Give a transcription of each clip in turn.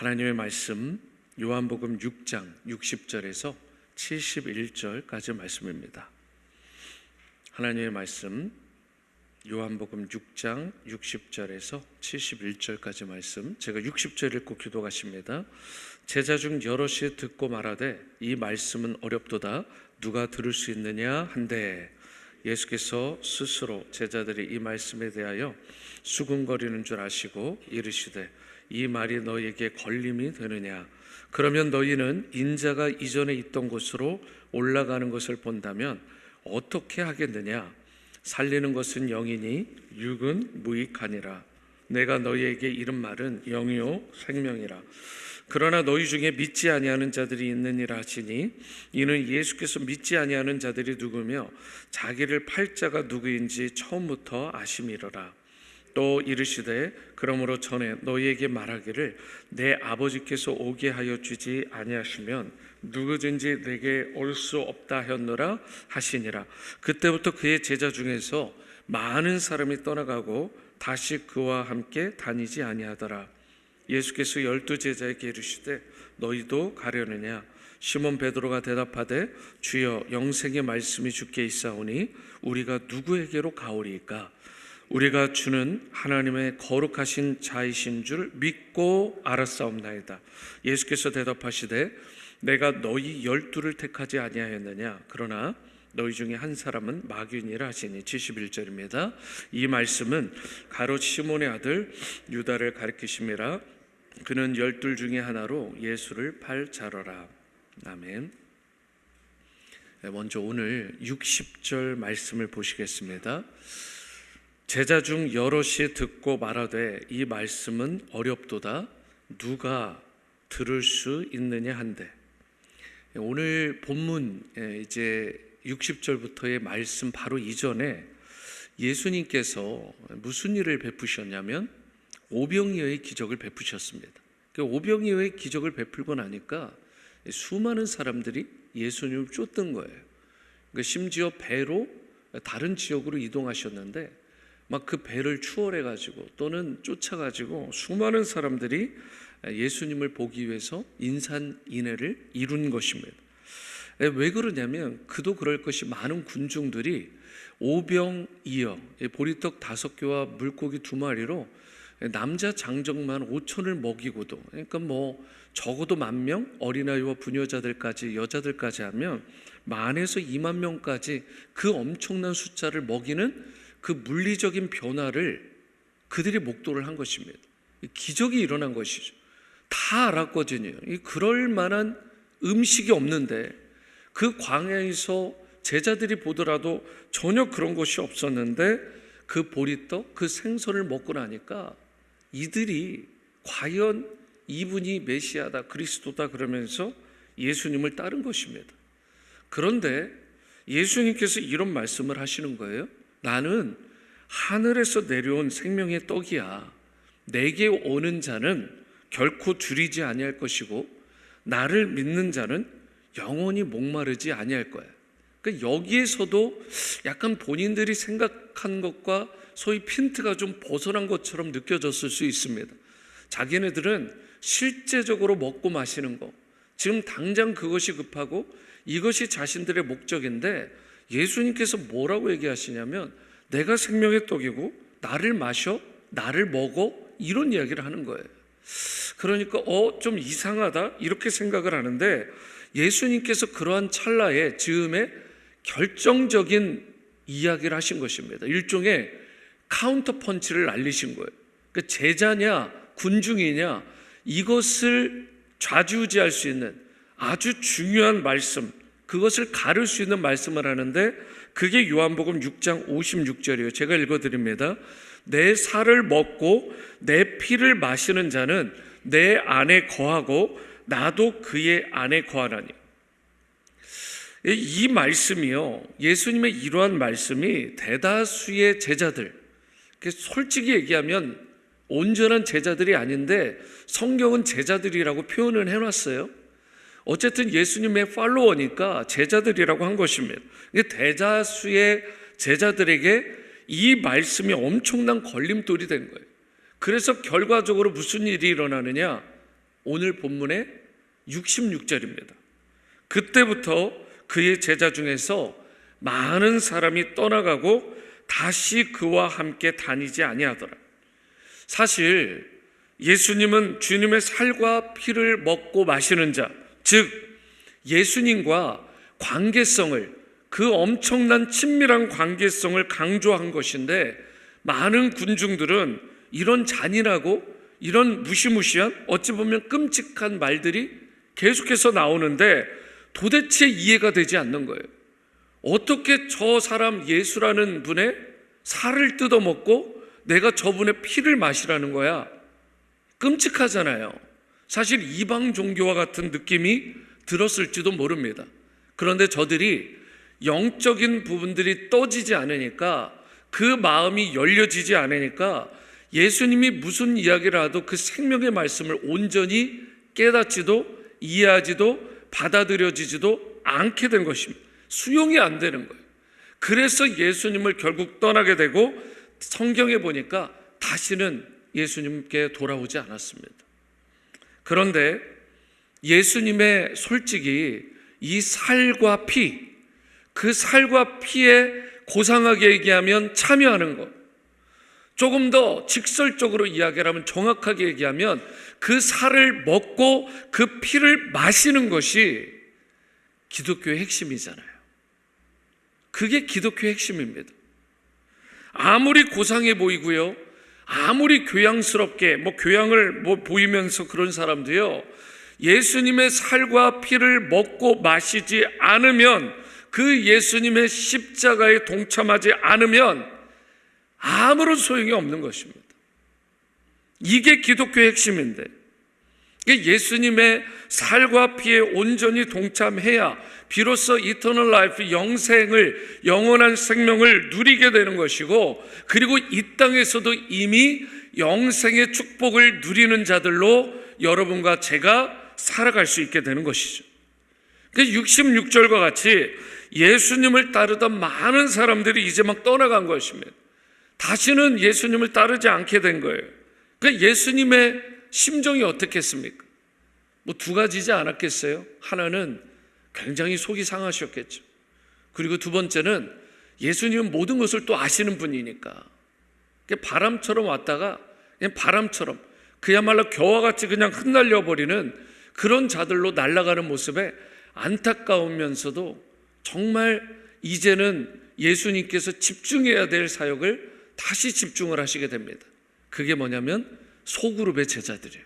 하나님의 말씀 요한복음 6장 60절에서 71절까지 말씀입니다. 하나님의 말씀 요한복음 6장 60절에서 71절까지 말씀, 제가 60절 읽고 기도하십니다. 제자 중 여럿이 듣고 말하되 이 말씀은 어렵도다 누가 들을 수 있느냐 한데, 예수께서 스스로 제자들이 이 말씀에 대하여 수군거리는 줄 아시고 이르시되 이 말이 너희에게 걸림이 되느냐? 그러면 너희는 인자가 이전에 있던 곳으로 올라가는 것을 본다면 어떻게 하겠느냐? 살리는 것은 영이니 육은 무익하니라. 내가 너희에게 이른 말은 영이요 생명이라. 그러나 너희 중에 믿지 아니하는 자들이 있느니라 하시니, 이는 예수께서 믿지 아니하는 자들이 누구며 자기를 팔 자가 누구인지 처음부터 아심이로라. 또 이르시되 그러므로 전에 너희에게 말하기를 내 아버지께서 오게 하여 주지 아니하시면 누구든지 내게 올 수 없다 하였노라 하시니라. 그때부터 그의 제자 중에서 많은 사람이 떠나가고 다시 그와 함께 다니지 아니하더라. 예수께서 12 제자에게 이르시되 너희도 가려느냐? 시몬 베드로가 대답하되 주여, 영생의 말씀이 주께 있사오니 우리가 누구에게로 가오리이까? 우리가 주는 하나님의 거룩하신 자이신 줄 믿고 알았사옵나이다. 예수께서 대답하시되 내가 너희 12를 택하지 아니하였느냐? 그러나 너희 중에 한 사람은 마귀니라 하시니. 71절입니다. 이 말씀은 가롯 시몬의 아들 유다를 가리키심이라. 그는 12 중에 하나로 예수를 팔 자로라. 아멘. 먼저 오늘 60절 말씀을 보시겠습니다. 제자 중 여럿이 듣고 말하되 이 말씀은 어렵도다 누가 들을 수 있느냐 한데, 오늘 본문 이제 60절부터의 말씀 바로 이전에 예수님께서 무슨 일을 베푸셨냐면 오병이어의 기적을 베푸셨습니다. 오병이어의 기적을 베풀고 나니까 수많은 사람들이 예수님을 쫓던 거예요. 심지어 배로 다른 지역으로 이동하셨는데 막 그 배를 추월해가지고 또는 쫓아가지고 수많은 사람들이 예수님을 보기 위해서 인산인해를 이룬 것입니다. 왜 그러냐면 그도 그럴 것이 많은 군중들이 오병이어 보리떡 5개와 물고기 2마리로 남자 장정만 5천을 먹이고도, 그러니까 적어도 10,000명, 어린아이와 부녀자들까지 여자들까지 하면 10,000에서 20,000명까지 그 엄청난 숫자를 먹이는 그 물리적인 변화를 그들이 목도를 한 것입니다. 기적이 일어난 것이죠. 다 알았거든요. 그럴 만한 음식이 없는데 그 광야에서 제자들이 보더라도 전혀 그런 것이 없었는데 그 보리떡, 그 생선을 먹고 나니까 이들이 과연 이분이 메시아다, 그리스도다 그러면서 예수님을 따른 것입니다. 그런데 예수님께서 이런 말씀을 하시는 거예요. 나는 하늘에서 내려온 생명의 떡이야. 내게 오는 자는 결코 줄이지 아니할 것이고 나를 믿는 자는 영원히 목마르지 아니할 거야. 그러니까 여기에서도 약간 본인들이 생각한 것과 소위 핀트가 좀 벗어난 것처럼 느껴졌을 수 있습니다. 자기네들은 실제적으로 먹고 마시는 거, 지금 당장 그것이 급하고 이것이 자신들의 목적인데, 예수님께서 뭐라고 얘기하시냐면 내가 생명의 떡이고 나를 마셔, 나를 먹어, 이런 이야기를 하는 거예요. 그러니까 좀 이상하다 이렇게 생각을 하는데, 예수님께서 그러한 찰나에 즈음에 결정적인 이야기를 하신 것입니다. 일종의 카운터 펀치를 날리신 거예요. 그러니까 제자냐 군중이냐 이것을 좌지우지할 수 있는 아주 중요한 말씀, 그것을 가를 수 있는 말씀을 하는데, 그게 요한복음 6장 56절이에요. 제가 읽어드립니다. 내 살을 먹고 내 피를 마시는 자는 내 안에 거하고 나도 그의 안에 거하나니. 이 말씀이요, 예수님의 이러한 말씀이 대다수의 제자들, 솔직히 얘기하면 온전한 제자들이 아닌데 성경은 제자들이라고 표현을 해놨어요. 어쨌든 예수님의 팔로워니까 제자들이라고 한 것입니다. 대다수의 제자들에게 이 말씀이 엄청난 걸림돌이 된 거예요. 그래서 결과적으로 무슨 일이 일어나느냐? 오늘 본문의 66절입니다. 그때부터 그의 제자 중에서 많은 사람이 떠나가고 다시 그와 함께 다니지 아니하더라. 사실 예수님은 주님의 살과 피를 먹고 마시는 자, 즉 예수님과 관계성을, 그 엄청난 친밀한 관계성을 강조한 것인데, 많은 군중들은 이런 잔인하고 이런 무시무시한, 어찌 보면 끔찍한 말들이 계속해서 나오는데 도대체 이해가 되지 않는 거예요. 어떻게 저 사람 예수라는 분의 살을 뜯어먹고 내가 저분의 피를 마시라는 거야? 끔찍하잖아요. 사실 이방 종교와 같은 느낌이 들었을지도 모릅니다. 그런데 저들이 영적인 부분들이 떠지지 않으니까, 그 마음이 열려지지 않으니까 예수님이 무슨 이야기를 하도 그 생명의 말씀을 온전히 깨닫지도 이해하지도 받아들여지지도 않게 된 것입니다. 수용이 안 되는 거예요. 그래서 예수님을 결국 떠나게 되고, 성경에 보니까 다시는 예수님께 돌아오지 않았습니다. 그런데 예수님의 솔직히 이 살과 피, 그 살과 피에 고상하게 얘기하면 참여하는 것, 조금 더 직설적으로 이야기를 하면, 정확하게 얘기하면 그 살을 먹고 그 피를 마시는 것이 기독교의 핵심이잖아요. 그게 기독교의 핵심입니다. 아무리 고상해 보이고요, 아무리 교양스럽게 교양을 보이면서 그런 사람도요, 예수님의 살과 피를 먹고 마시지 않으면, 그 예수님의 십자가에 동참하지 않으면 아무런 소용이 없는 것입니다. 이게 기독교의 핵심인데, 예수님의 살과 피에 온전히 동참해야 비로소 이터널 라이프, 영생을, 영원한 생명을 누리게 되는 것이고, 그리고 이 땅에서도 이미 영생의 축복을 누리는 자들로 여러분과 제가 살아갈 수 있게 되는 것이죠. 66절과 같이 예수님을 따르던 많은 사람들이 이제 막 떠나간 것입니다. 다시는 예수님을 따르지 않게 된 거예요. 그러니까 예수님의 심정이 어떻겠습니까? 두 가지지 않았겠어요? 하나는 굉장히 속이 상하셨겠죠. 그리고 두 번째는 예수님은 모든 것을 또 아시는 분이니까 바람처럼 왔다가 그냥 바람처럼 그야말로 겨와 같이 그냥 흩날려 버리는 그런 자들로 날아가는 모습에 안타까우면서도 정말 이제는 예수님께서 집중해야 될 사역을 다시 집중을 하시게 됩니다. 그게 뭐냐면 소그룹의 제자들이에요.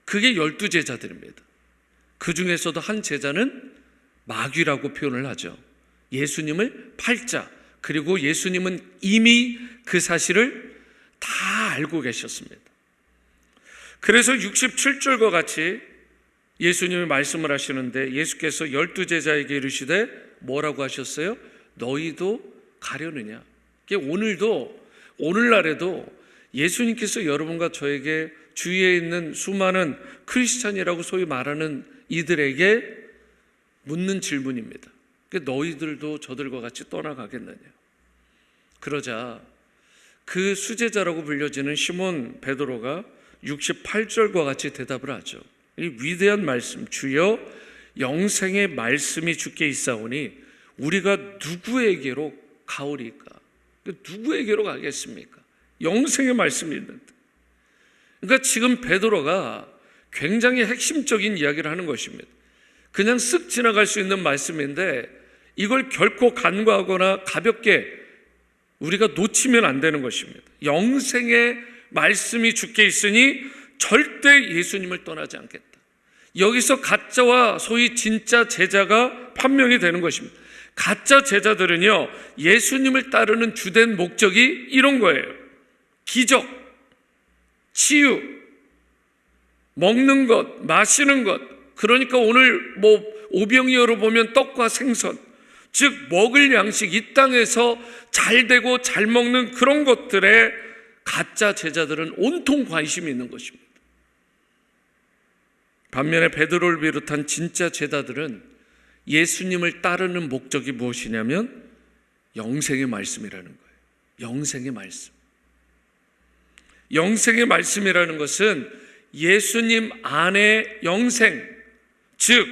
그게 12제자들입니다. 그 중에서도 한 제자는 마귀라고 표현을 하죠. 예수님을 팔자. 그리고 예수님은 이미 그 사실을 다 알고 계셨습니다. 그래서 67절과 같이 예수님이 말씀을 하시는데, 예수께서 12제자에게 이르시되 뭐라고 하셨어요? 너희도 가려느냐? 오늘도, 오늘날에도 예수님께서 여러분과 저에게, 주위에 있는 수많은 크리스찬이라고 소위 말하는 이들에게 묻는 질문입니다. 너희들도 저들과 같이 떠나가겠느냐? 그러자 그 수제자라고 불려지는 시몬 베드로가 68절과 같이 대답을 하죠. 이 위대한 말씀, 주여 영생의 말씀이 주께 있사오니 우리가 누구에게로 가오리까? 누구에게로 가겠습니까? 영생의 말씀이 있는데. 그러니까 지금 베드로가 굉장히 핵심적인 이야기를 하는 것입니다. 그냥 쓱 지나갈 수 있는 말씀인데 이걸 결코 간과하거나 가볍게 우리가 놓치면 안 되는 것입니다. 영생의 말씀이 주께 있으니 절대 예수님을 떠나지 않겠다. 여기서 가짜와 소위 진짜 제자가 판명이 되는 것입니다. 가짜 제자들은요, 예수님을 따르는 주된 목적이 이런 거예요. 기적, 치유, 먹는 것, 마시는 것. 그러니까 오늘 오병이어로 보면 떡과 생선, 즉 먹을 양식, 이 땅에서 잘 되고 잘 먹는 그런 것들에 가짜 제자들은 온통 관심이 있는 것입니다. 반면에 베드로를 비롯한 진짜 제자들은 예수님을 따르는 목적이 무엇이냐면 영생의 말씀이라는 거예요. 영생의 말씀. 영생의 말씀이라는 것은 예수님 안에 영생, 즉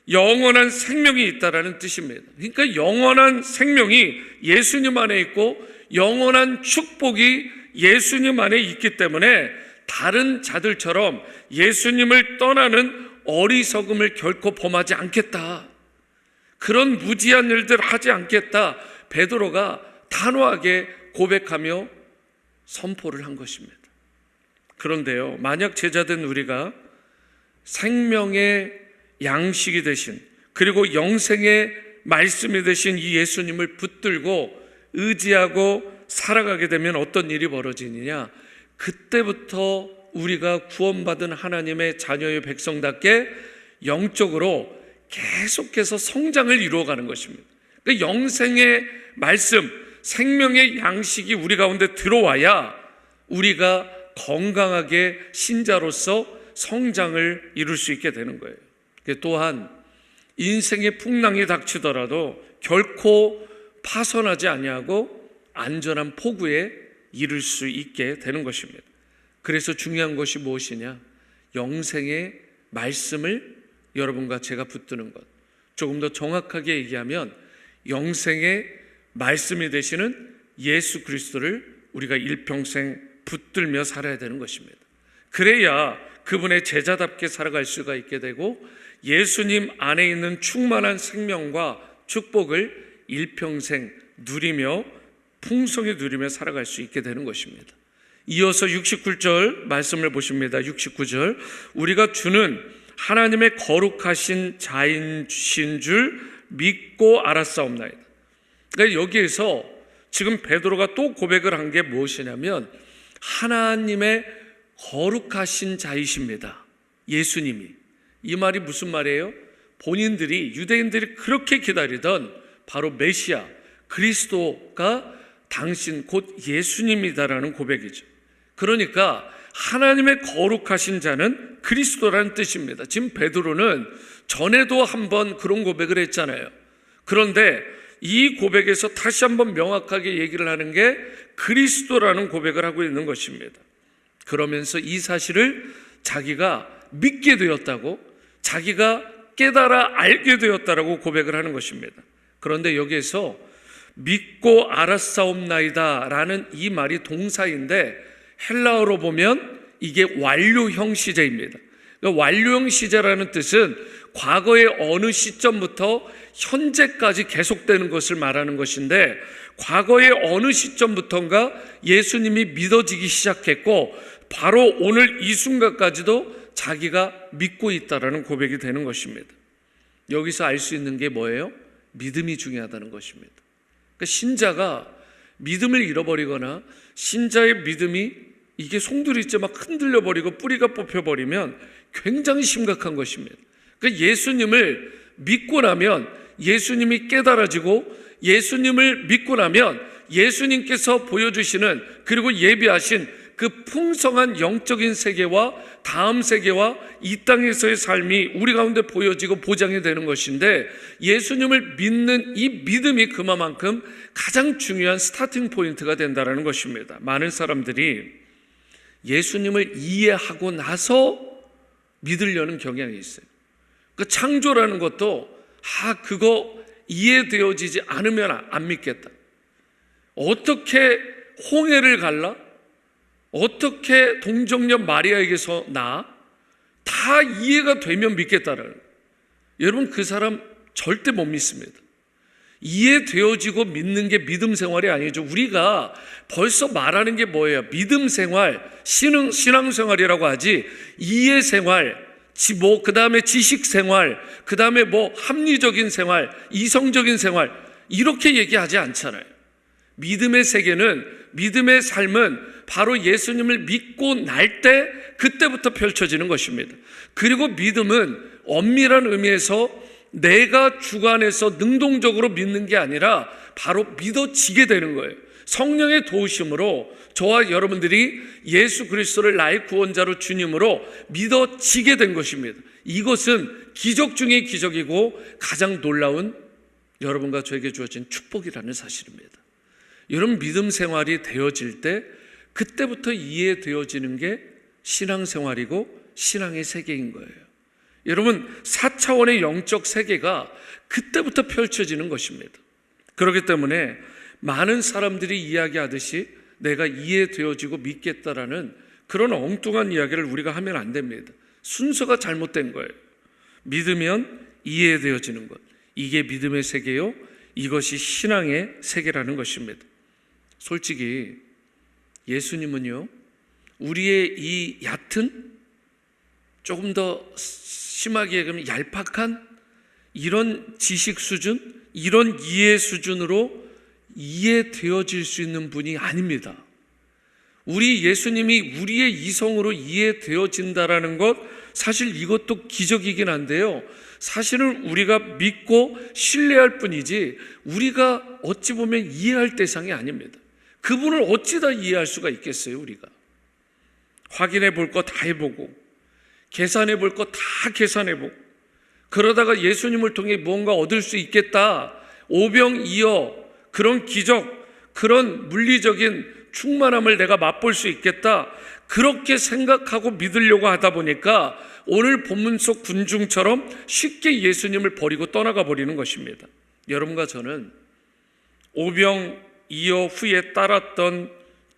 영원한 생명이 있다라는 뜻입니다. 그러니까 영원한 생명이 예수님 안에 있고 영원한 축복이 예수님 안에 있기 때문에 다른 자들처럼 예수님을 떠나는 어리석음을 결코 범하지 않겠다, 그런 무지한 일들 하지 않겠다, 베드로가 단호하게 고백하며 선포를 한 것입니다. 그런데요, 만약 제자된 우리가 생명의 양식이 되신, 그리고 영생의 말씀이 되신 이 예수님을 붙들고 의지하고 살아가게 되면 어떤 일이 벌어지느냐, 그때부터 우리가 구원받은 하나님의 자녀의 백성답게 영적으로 계속해서 성장을 이루어가는 것입니다. 그러니까 영생의 말씀, 생명의 양식이 우리 가운데 들어와야 우리가 건강하게 신자로서 성장을 이룰 수 있게 되는 거예요. 또한 인생의 풍랑이 닥치더라도 결코 파손하지 아니하고 안전한 포구에 이를 수 있게 되는 것입니다. 그래서 중요한 것이 무엇이냐? 영생의 말씀을 여러분과 제가 붙드는 것. 조금 더 정확하게 얘기하면 영생의 말씀이 되시는 예수 그리스도를 우리가 일평생 붙들며 살아야 되는 것입니다. 그래야 그분의 제자답게 살아갈 수가 있게 되고 예수님 안에 있는 충만한 생명과 축복을 일평생 누리며 풍성히 누리며 살아갈 수 있게 되는 것입니다. 이어서 69절 말씀을 보십니다. 69절, 우리가 주는 하나님의 거룩하신 자이신 줄 믿고 알았사옵나이다. 그러니까 여기에서 지금 베드로가 또 고백을 한 게 무엇이냐면 하나님의 거룩하신 자이십니다. 예수님이. 이 말이 무슨 말이에요? 본인들이, 유대인들이 그렇게 기다리던 바로 메시아 그리스도가 당신 곧 예수님이다라는 고백이죠. 그러니까 하나님의 거룩하신 자는 그리스도라는 뜻입니다. 지금 베드로는 전에도 한번 그런 고백을 했잖아요. 그런데 이 고백에서 다시 한번 명확하게 얘기를 하는 게 그리스도라는 고백을 하고 있는 것입니다. 그러면서 이 사실을 자기가 믿게 되었다고, 자기가 깨달아 알게 되었다라고 고백을 하는 것입니다. 그런데 여기에서 믿고 알았사옵나이다 라는 이 말이 동사인데 헬라어로 보면 이게 완료형 시제입니다. 그러니까 완료형 시제라는 뜻은 과거의 어느 시점부터 현재까지 계속되는 것을 말하는 것인데, 과거의 어느 시점부터인가 예수님이 믿어지기 시작했고 바로 오늘 이 순간까지도 자기가 믿고 있다라는 고백이 되는 것입니다. 여기서 알 수 있는 게 뭐예요? 믿음이 중요하다는 것입니다. 그러니까 신자가 믿음을 잃어버리거나 신자의 믿음이 이게 송두리째 막 흔들려버리고 뿌리가 뽑혀버리면 굉장히 심각한 것입니다. 그러니까 예수님을 믿고 나면 예수님이 깨달아지고, 예수님을 믿고 나면 예수님께서 보여주시는 그리고 예비하신 그 풍성한 영적인 세계와 다음 세계와 이 땅에서의 삶이 우리 가운데 보여지고 보장이 되는 것인데, 예수님을 믿는 이 믿음이 그만큼 가장 중요한 스타팅 포인트가 된다는 것입니다. 많은 사람들이 예수님을 이해하고 나서 믿으려는 경향이 있어요. 그 창조라는 것도 그거 이해되어지지 않으면 안 믿겠다. 어떻게 홍해를 갈라? 어떻게 동정녀 마리아에게서 다 이해가 되면 믿겠다라는. 여러분, 그 사람 절대 못 믿습니다. 이해되어지고 믿는 게 믿음 생활이 아니죠. 우리가 벌써 말하는 게 뭐예요? 믿음 생활, 신앙 생활이라고 하지, 이해 생활, 그 다음에 지식 생활, 그 다음에 합리적인 생활, 이성적인 생활, 이렇게 얘기하지 않잖아요. 믿음의 세계는, 믿음의 삶은 바로 예수님을 믿고 날 때 그때부터 펼쳐지는 것입니다. 그리고 믿음은 엄밀한 의미에서 내가 주관해서 능동적으로 믿는 게 아니라 바로 믿어지게 되는 거예요. 성령의 도우심으로 저와 여러분들이 예수 그리스도를 나의 구원자로 주님으로 믿어지게 된 것입니다. 이것은 기적 중의 기적이고 가장 놀라운 여러분과 저에게 주어진 축복이라는 사실입니다. 여러분, 믿음 생활이 되어질 때 그때부터 이해되어지는 게 신앙생활이고 신앙의 세계인 거예요. 여러분, 4차원의 영적 세계가 그때부터 펼쳐지는 것입니다. 그렇기 때문에 많은 사람들이 이야기하듯이 내가 이해되어지고 믿겠다라는 그런 엉뚱한 이야기를 우리가 하면 안 됩니다. 순서가 잘못된 거예요. 믿으면 이해되어지는 것, 이게 믿음의 세계요, 이것이 신앙의 세계라는 것입니다. 솔직히 예수님은요, 우리의 이 얕은, 조금 더 심하게 얘기하면 얄팍한 이런 지식 수준, 이런 이해 수준으로 이해되어질 수 있는 분이 아닙니다. 우리 예수님이 우리의 이성으로 이해되어진다라는 것, 사실 이것도 기적이긴 한데요, 사실은 우리가 믿고 신뢰할 뿐이지 우리가 어찌 보면 이해할 대상이 아닙니다. 그분을 어찌 다 이해할 수가 있겠어요. 우리가 확인해 볼 거 다 해보고 계산해 볼 거 다 계산해 보고 그러다가 예수님을 통해 뭔가 얻을 수 있겠다, 오병이어 그런 기적, 그런 물리적인 충만함을 내가 맛볼 수 있겠다, 그렇게 생각하고 믿으려고 하다 보니까 오늘 본문 속 군중처럼 쉽게 예수님을 버리고 떠나가 버리는 것입니다. 여러분과 저는 오병이어 후에 따랐던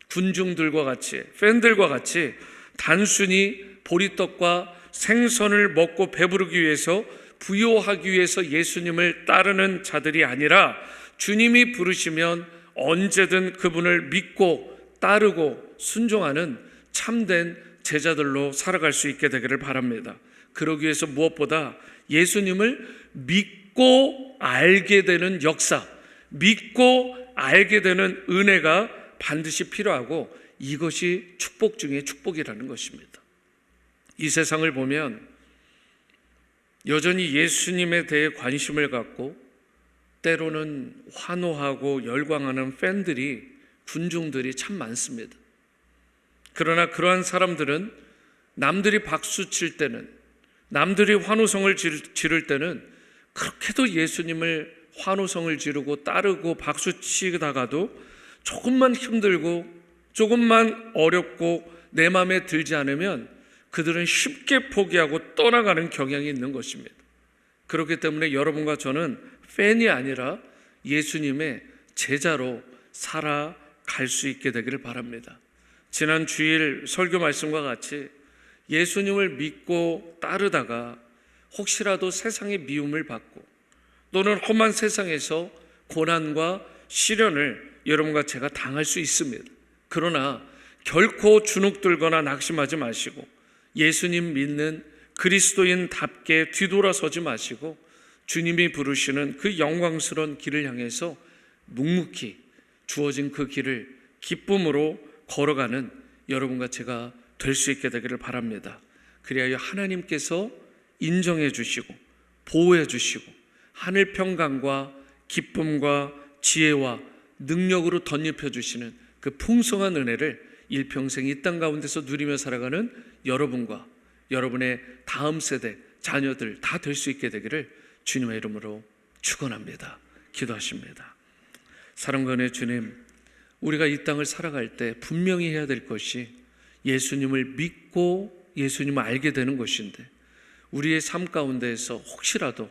군중들과 같이, 팬들과 같이 단순히 보리떡과 생선을 먹고 배부르기 위해서, 부요하기 위해서 예수님을 따르는 자들이 아니라 주님이 부르시면 언제든 그분을 믿고 따르고 순종하는 참된 제자들로 살아갈 수 있게 되기를 바랍니다. 그러기 위해서 무엇보다 예수님을 믿고 알게 되는 역사, 믿고 알게 되는 은혜가 반드시 필요하고, 이것이 축복 중에 축복이라는 것입니다. 이 세상을 보면 여전히 예수님에 대해 관심을 갖고 때로는 환호하고 열광하는 팬들이, 군중들이 참 많습니다. 그러나 그러한 사람들은 남들이 박수 칠 때는, 남들이 환호성을 지를 때는 그렇게도 예수님을 환호성을 지르고 따르고 박수 치다가도 조금만 힘들고 조금만 어렵고 내 마음에 들지 않으면 그들은 쉽게 포기하고 떠나가는 경향이 있는 것입니다. 그렇기 때문에 여러분과 저는 팬이 아니라 예수님의 제자로 살아갈 수 있게 되기를 바랍니다. 지난 주일 설교 말씀과 같이 예수님을 믿고 따르다가 혹시라도 세상의 미움을 받고 또는 험한 세상에서 고난과 시련을 여러분과 제가 당할 수 있습니다. 그러나 결코 주눅들거나 낙심하지 마시고 예수님 믿는 그리스도인답게 뒤돌아서지 마시고 주님이 부르시는 그 영광스러운 길을 향해서 묵묵히 주어진 그 길을 기쁨으로 걸어가는 여러분과 제가 될 수 있게 되기를 바랍니다. 그리하여 하나님께서 인정해 주시고 보호해 주시고 하늘 평강과 기쁨과 지혜와 능력으로 덧입혀 주시는 그 풍성한 은혜를 일평생 이 땅 가운데서 누리며 살아가는 여러분과 여러분의 다음 세대 자녀들 다 될 수 있게 되기를 주님의 이름으로 축원합니다. 기도하십니다. 사랑과 은혜의 주님, 우리가 이 땅을 살아갈 때 분명히 해야 될 것이 예수님을 믿고 예수님을 알게 되는 것인데, 우리의 삶 가운데에서 혹시라도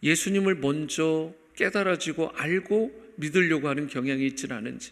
예수님을 먼저 깨달아지고 알고 믿으려고 하는 경향이 있지는 않은지,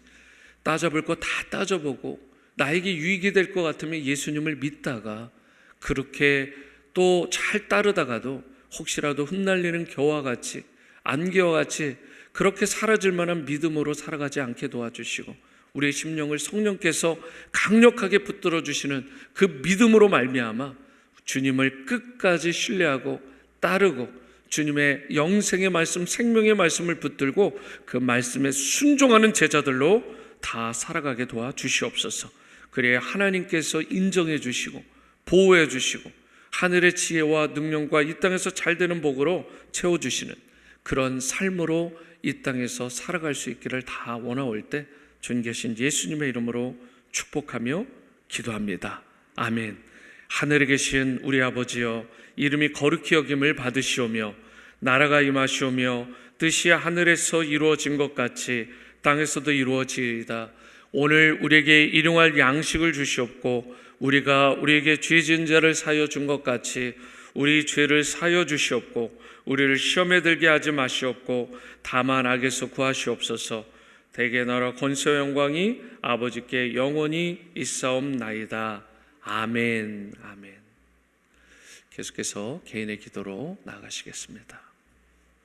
따져볼 거 다 따져보고 나에게 유익이 될 것 같으면 예수님을 믿다가 그렇게 또 잘 따르다가도 혹시라도 흩날리는 겨와 같이, 안개와 같이 그렇게 사라질 만한 믿음으로 살아가지 않게 도와주시고 우리의 심령을 성령께서 강력하게 붙들어 주시는 그 믿음으로 말미암아 주님을 끝까지 신뢰하고 따르고 주님의 영생의 말씀, 생명의 말씀을 붙들고 그 말씀에 순종하는 제자들로 다 살아가게 도와주시옵소서. 그래야 하나님께서 인정해 주시고 보호해 주시고 하늘의 지혜와 능력과 이 땅에서 잘 되는 복으로 채워주시는 그런 삶으로 이 땅에서 살아갈 수 있기를 다 원하올 때 존귀하신 예수님의 이름으로 축복하며 기도합니다. 아멘. 하늘에 계신 우리 아버지여, 이름이 거룩히 여김을 받으시오며 나라가 임하시오며 뜻이 하늘에서 이루어진 것 같이 땅에서도 이루어지이다. 오늘 우리에게 일용할 양식을 주시옵고 우리가 우리에게 죄 지은 자를 사하여 준 것 같이 우리 죄를 사하여 주시옵고 우리를 시험에 들게 하지 마시옵고 다만 악에서 구하시옵소서. 대개 나라 권세와 영광이 아버지께 영원히 있사옵나이다. 아멘. 아멘. 계속해서 개인의 기도로 나아가시겠습니다.